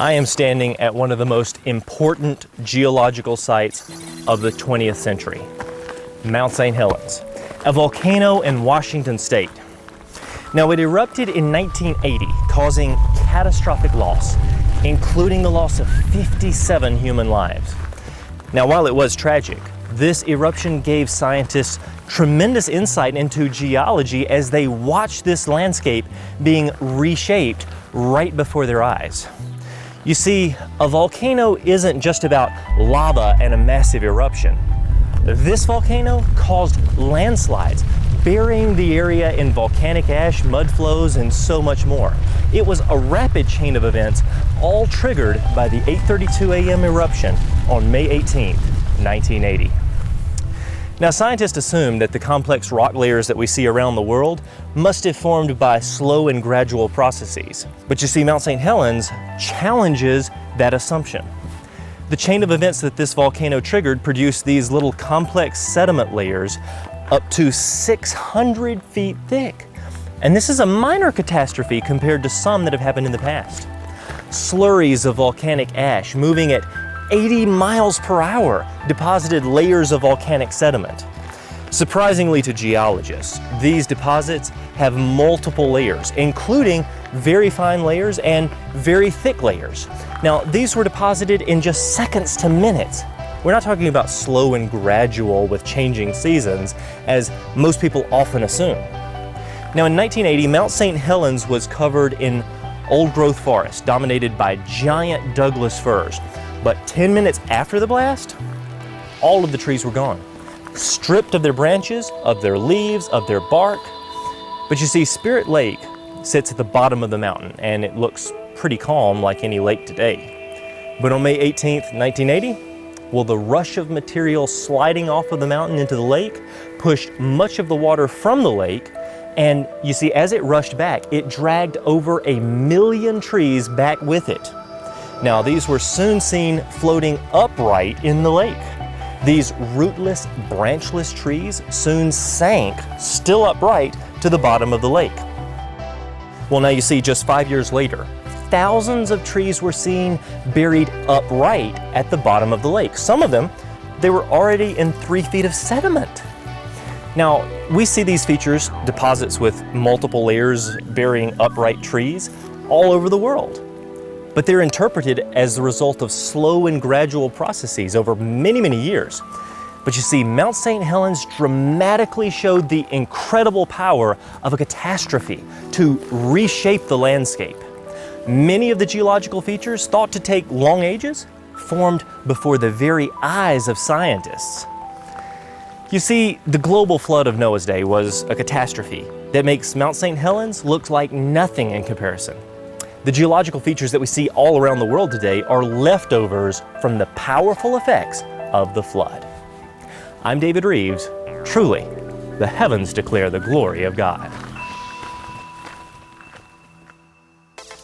I am standing at one of the most important geological sites of the 20th century, Mount St. Helens, a volcano in Washington state. Now, it erupted in 1980, causing catastrophic loss, including the loss of 57 human lives. Now, while it was tragic, this eruption gave scientists tremendous insight into geology as they watched this landscape being reshaped right before their eyes. You see, a volcano isn't just about lava and a massive eruption. This volcano caused landslides, burying the area in volcanic ash, mudflows, and so much more. It was a rapid chain of events, all triggered by the 8:32 a.m. eruption on May 18, 1980. Now, scientists assume that the complex rock layers that we see around the world must have formed by slow and gradual processes. But you see, Mount St. Helens challenges that assumption. The chain of events that this volcano triggered produced these little complex sediment layers up to 600 feet thick. And this is a minor catastrophe compared to some that have happened in the past. Slurries of volcanic ash moving at 80 miles per hour deposited layers of volcanic sediment. Surprisingly to geologists, these deposits have multiple layers, including very fine layers and very thick layers. Now, these were deposited in just seconds to minutes. We're not talking about slow and gradual with changing seasons, as most people often assume. Now, in 1980, Mount St. Helens was covered in old-growth forest dominated by giant Douglas firs. But 10 minutes after the blast, all of the trees were gone, stripped of their branches, of their leaves, of their bark. But you see, Spirit Lake sits at the bottom of the mountain, and it looks pretty calm like any lake today. But on May 18th, 1980, well, the rush of material sliding off of the mountain into the lake pushed much of the water from the lake, and you see, as it rushed back, it dragged over 1 million trees back with it. Now, these were soon seen floating upright in the lake. These rootless, branchless trees soon sank, still upright, to the bottom of the lake. Well, now you see, just 5 years later, thousands of trees were seen buried upright at the bottom of the lake. Some of them, they were already in 3 feet of sediment. Now, we see these features, deposits with multiple layers burying upright trees, all over the world. But they're interpreted as the result of slow and gradual processes over many, many years. But you see, Mount St. Helens dramatically showed the incredible power of a catastrophe to reshape the landscape. Many of the geological features thought to take long ages formed before the very eyes of scientists. You see, the global flood of Noah's Day was a catastrophe that makes Mount St. Helens look like nothing in comparison. The geological features that we see all around the world today are leftovers from the powerful effects of the flood. I'm David Rives. Truly, the heavens declare the glory of God.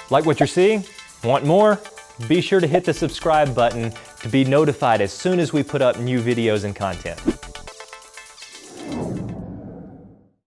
Like what you're seeing? Want more? Be sure to hit the subscribe button to be notified as soon as we put up new videos and content.